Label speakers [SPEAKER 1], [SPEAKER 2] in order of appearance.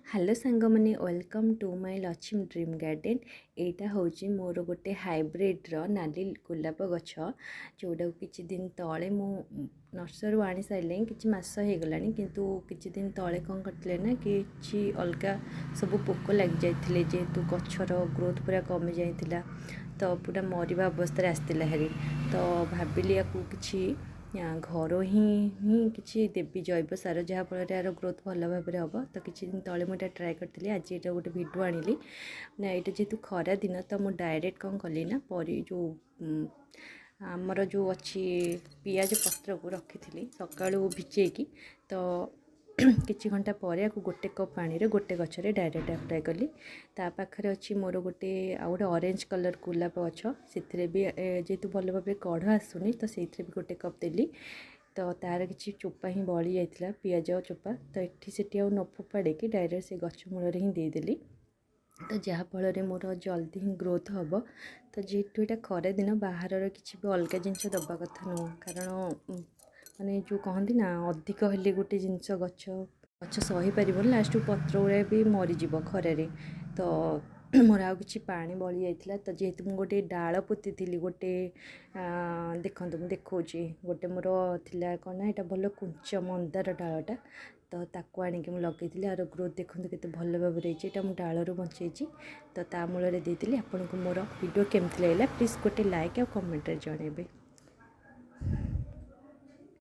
[SPEAKER 1] Hello सांग मैंने welcome to my Lakshmi dream garden. यहाँ हूँ मोर गोटे हाइब्रिड नाली गोलाप गछ जोटा किछि दिन तले मु नर्सरी आनी सारे कि मस हो गला किंतु किछि दिन तले कौन करते ना कि अलग सब पोक लग जाते जेहेतु गचर ग्रोथ पूरा कमी जाता तो पूरा मरवा अवस्था आसला हेरी तो भाविली या कि घर ही किसी देवी जैव सार जहाँफल यार ग्रोथ भल भाव हम तो किसी दिन तले मुझे ट्राए करी आज ये गोटे भिडियो आनिली ना यहाँ जेहेतु खरा दिन तो मुझे डायरेक्ट कौन कली ना परी जो आमर जो अच्छी पियाज पत्र को रखी सका भिजेकी तो किछि घंटा पर गोटे कप पानी रे गोटे गचरे डायरेक्ट अप्लाई कली ता पाखरे अच्छी मोर गोटे आउ गोटे ऑरेंज कलर गोलाप गछ से भी जेहेतु भल भाव कढ़ आसुनी तो से भी गोटे कप देली तो तार किछि चोपा ही बड़ी जाइथिला पियाज चोपा तो एठी सेठी आ न फोपाड़े कि डायरेक्ट से गछ मूल ही देदेली तो जहाँफल मोर जल्दी ही ग्रोथ हम तो जेहेतु यहाँ खरा दिन बाहर किसी भी अलग जिनस दबा कथा नुह कारण माने जो कहती ना अधिक हेले गोटे जिनस गछ गछ सही पार लास्ट पत्र गुड़ा भी मरीज खरारे तो मोर आउ कि पानी बड़ी जाइथिला तो जेहेतु मुझे गोटे डाल पोती थी गोटे देखो मुझे देखा गोटे मोर थिला कौन ना यहाँ भल कुंच मंदार डालटा तो ताकू आणिकी मुझे लगे आर ग्रोथ देखते केते भल भाव रही मुझे डालू बचाई तो ता मूल देती आपको मोर वीडियो केमती लगे प्लीज गोटे लाइक और कमेंट जनइबे।